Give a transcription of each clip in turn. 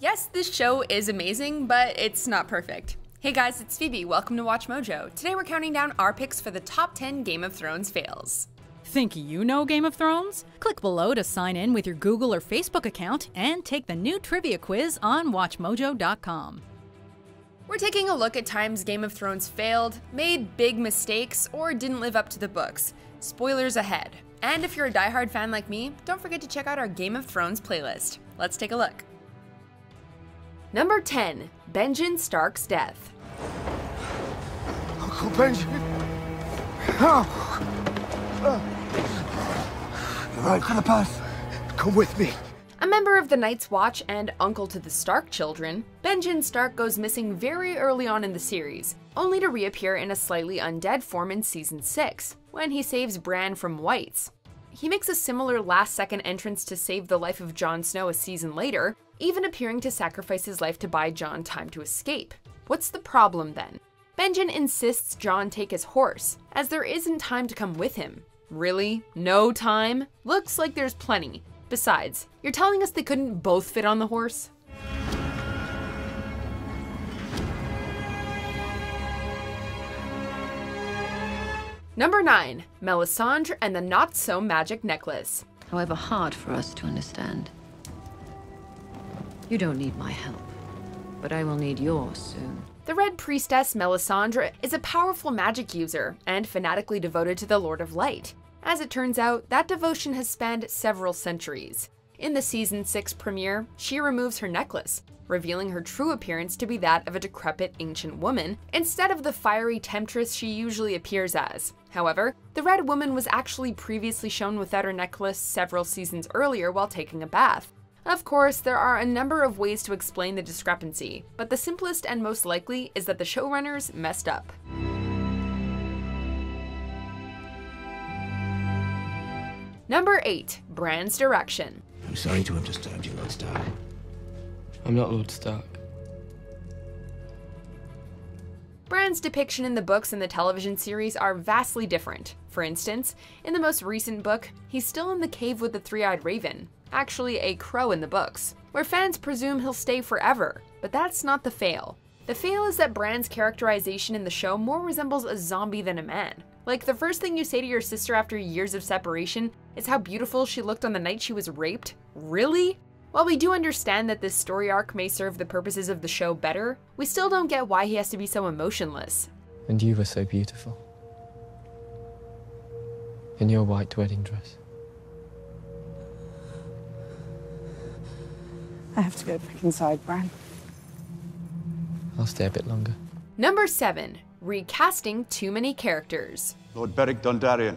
Yes, this show is amazing, but it's not perfect. Hey guys, it's Phoebe. Welcome to Watch Mojo. Today we're counting down our picks for the top 10 Game of Thrones fails. Think you know Game of Thrones? Click below to sign in with your Google or Facebook account and take the new trivia quiz on WatchMojo.com. We're taking a look at times Game of Thrones failed, made big mistakes, or didn't live up to the books. Spoilers ahead. And if you're a diehard fan like me, don't forget to check out our Game of Thrones playlist. Let's take a look. Number 10, Benjen Stark's death. Uncle Benjen! You're right for the path. Come with me. A member of the Night's Watch and uncle to the Stark children, Benjen Stark goes missing very early on in the series, only to reappear in a slightly undead form in Season 6, when he saves Bran from Whites. He makes a similar last-second entrance to save the life of Jon Snow a season later, even appearing to sacrifice his life to buy Jon time to escape. What's the problem then? Benjen insists Jon take his horse, as there isn't time to come with him. Really? No time? Looks like there's plenty. Besides, you're telling us they couldn't both fit on the horse? Number 9, Melisandre and the Not-So-Magic Necklace. However hard for us to understand. You don't need my help, but I will need yours soon. The Red Priestess Melisandre is a powerful magic user and fanatically devoted to the Lord of Light. As it turns out, that devotion has spanned several centuries. In the Season 6 premiere, she removes her necklace, revealing her true appearance to be that of a decrepit ancient woman, instead of the fiery temptress she usually appears as. However, the Red Woman was actually previously shown without her necklace several seasons earlier while taking a bath. Of course, there are a number of ways to explain the discrepancy, but the simplest and most likely is that the showrunners messed up. Number 8, Bran's direction. I'm sorry to have disturbed you, Lord Stark. I'm not Lord Stark. Bran's depiction in the books and the television series are vastly different. For instance, in the most recent book, he's still in the cave with the three-eyed raven, actually a crow in the books, where fans presume he'll stay forever, but that's not the fail. The fail is that Bran's characterization in the show more resembles a zombie than a man. Like, the first thing you say to your sister after years of separation is how beautiful she looked on the night she was raped? Really? While we do understand that this story arc may serve the purposes of the show better, we still don't get why he has to be so emotionless. And you were so beautiful. In your white wedding dress. I have to go back inside, Bran. I'll stay a bit longer. Number 7, recasting too many characters. Lord Beric Dondarrion.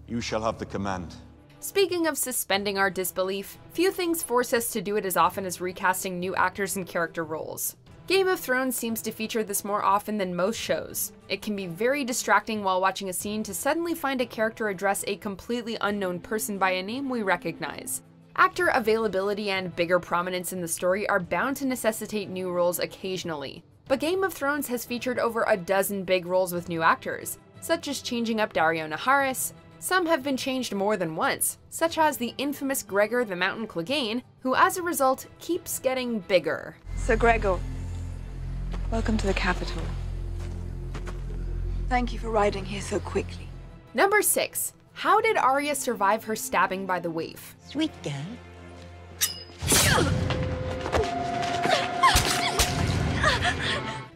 You shall have the command. Speaking of suspending our disbelief, few things force us to do it as often as recasting new actors and character roles. Game of Thrones seems to feature this more often than most shows. It can be very distracting while watching a scene to suddenly find a character address a completely unknown person by a name we recognize. Actor availability and bigger prominence in the story are bound to necessitate new roles occasionally, but Game of Thrones has featured over a dozen big roles with new actors, such as changing up Daario Naharis. Some have been changed more than once, such as the infamous Gregor the Mountain Clegane, who as a result keeps getting bigger. Sir Gregor, welcome to the capital. Thank you for riding here so quickly. Number 6. How did Arya survive her stabbing by the Waif? Sweet girl.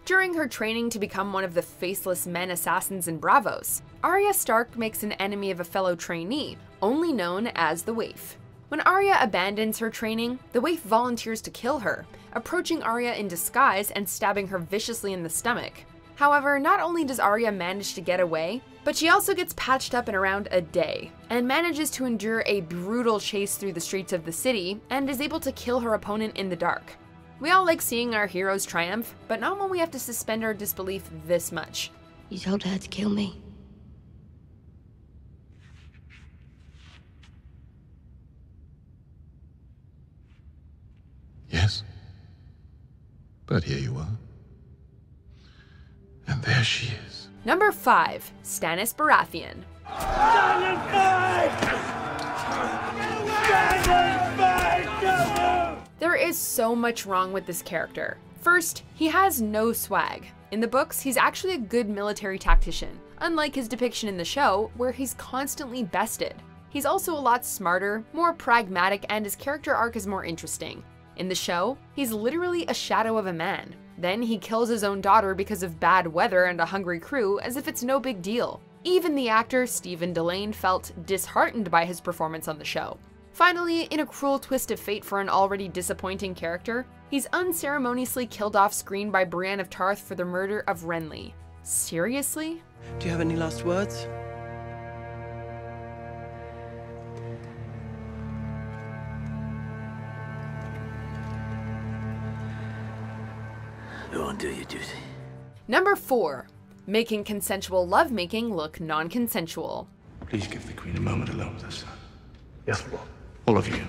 During her training to become one of the faceless men assassins in Braavos, Arya Stark makes an enemy of a fellow trainee, only known as the Waif. When Arya abandons her training, the Waif volunteers to kill her, approaching Arya in disguise and stabbing her viciously in the stomach. However, not only does Arya manage to get away, but she also gets patched up in around a day, and manages to endure a brutal chase through the streets of the city, and is able to kill her opponent in the dark. We all like seeing our heroes triumph, but not when we have to suspend our disbelief this much. You told her to kill me. Yes. But here you are. And there she is. Number 5, Stannis Baratheon. is so much wrong with this character. First, he has no swag. In the books, he's actually a good military tactician, unlike his depiction in the show, where he's constantly bested. He's also a lot smarter, more pragmatic, and his character arc is more interesting. In the show, he's literally a shadow of a man. Then he kills his own daughter because of bad weather and a hungry crew, as if it's no big deal. Even the actor, Stephen Delane, felt disheartened by his performance on the show. Finally, in a cruel twist of fate for an already disappointing character, he's unceremoniously killed off screen by Brienne of Tarth for the murder of Renly. Seriously? Do you have any last words? Go on, do your duty. Number 4. Making consensual lovemaking look non-consensual. Please give the Queen a moment alone with her son. Yes, Lord. All of you.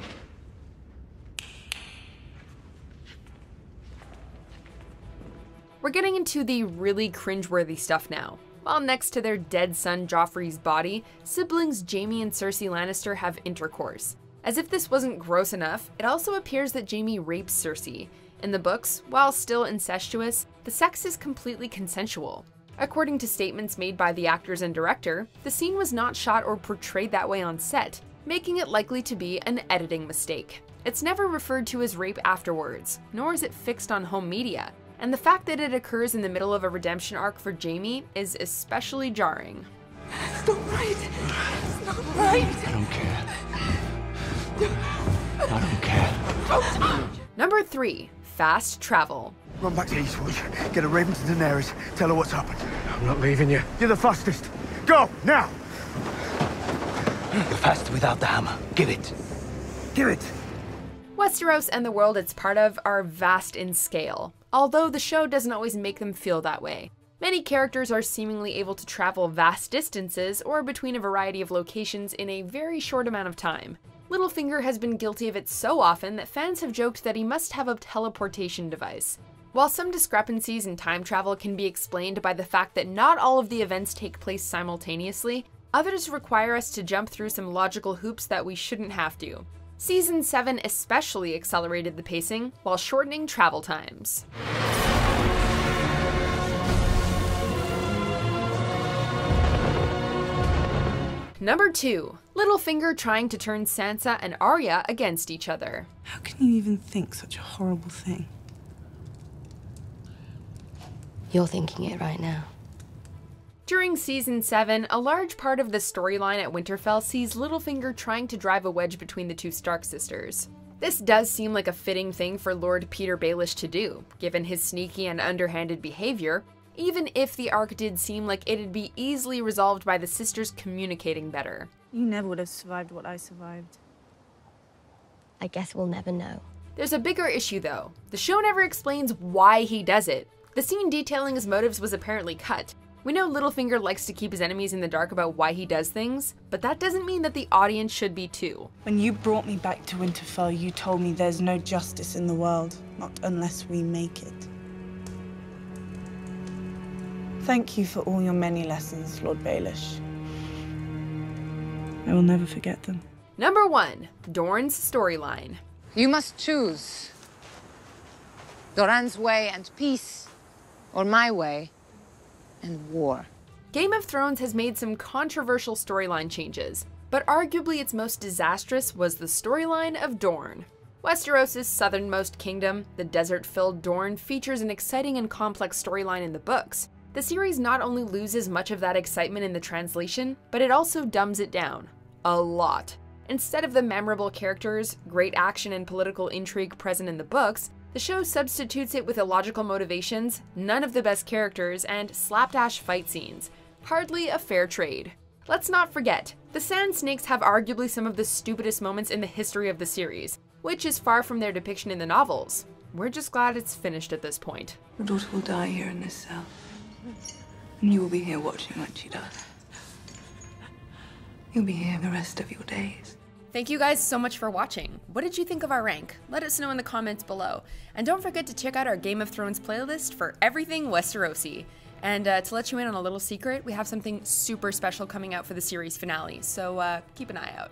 We're getting into the really cringeworthy stuff now. While next to their dead son Joffrey's body, siblings Jaime and Cersei Lannister have intercourse. As if this wasn't gross enough, it also appears that Jaime rapes Cersei. In the books, while still incestuous, the sex is completely consensual. According to statements made by the actors and director, the scene was not shot or portrayed that way on set, making it likely to be an editing mistake. It's never referred to as rape afterwards, nor is it fixed on home media, and the fact that it occurs in the middle of a redemption arc for Jaime is especially jarring. It's not right. It's not right. I don't care. I don't care. Number 3. Fast travel. Run back to Eastwood. Get a raven to Daenerys. Tell her what's happened. I'm not leaving you. You're the fastest. Go, now! You're faster without the hammer. Give it. Give it. Westeros and the world it's part of are vast in scale, although the show doesn't always make them feel that way. Many characters are seemingly able to travel vast distances or between a variety of locations in a very short amount of time. Littlefinger has been guilty of it so often that fans have joked that he must have a teleportation device. While some discrepancies in time travel can be explained by the fact that not all of the events take place simultaneously, others require us to jump through some logical hoops that we shouldn't have to. Season 7 especially accelerated the pacing while shortening travel times. Number 2. Littlefinger trying to turn Sansa and Arya against each other. How can you even think such a horrible thing? You're thinking it right now. During Season 7, a large part of the storyline at Winterfell sees Littlefinger trying to drive a wedge between the two Stark sisters. This does seem like a fitting thing for Lord Peter Baelish to do, given his sneaky and underhanded behavior, even if the arc did seem like it'd be easily resolved by the sisters communicating better. You never would have survived what I survived. I guess we'll never know. There's a bigger issue though. The show never explains why he does it. The scene detailing his motives was apparently cut. We know Littlefinger likes to keep his enemies in the dark about why he does things, but that doesn't mean that the audience should be too. When you brought me back to Winterfell, you told me there's no justice in the world, not unless we make it. Thank you for all your many lessons, Lord Baelish. I will never forget them. Number 1. Dorne's storyline. You must choose. Doran's way and peace, or my way and war. Game of Thrones has made some controversial storyline changes, but arguably its most disastrous was the storyline of Dorne. Westeros' southernmost kingdom, the desert-filled Dorne, features an exciting and complex storyline in the books. The series not only loses much of that excitement in the translation, but it also dumbs it down. A lot. Instead of the memorable characters, great action and political intrigue present in the books, the show substitutes it with illogical motivations, none of the best characters, and slapdash fight scenes. Hardly a fair trade. Let's not forget, the Sand Snakes have arguably some of the stupidest moments in the history of the series, which is far from their depiction in the novels. We're just glad it's finished at this point. Your daughter will die here in this cell. And you will be here watching when she does. You'll be here the rest of your days. Thank you guys so much for watching. What did you think of our rank? Let us know in the comments below. And don't forget to check out our Game of Thrones playlist for everything Westerosi. And to let you in on a little secret, we have something super special coming out for the series finale, so keep an eye out.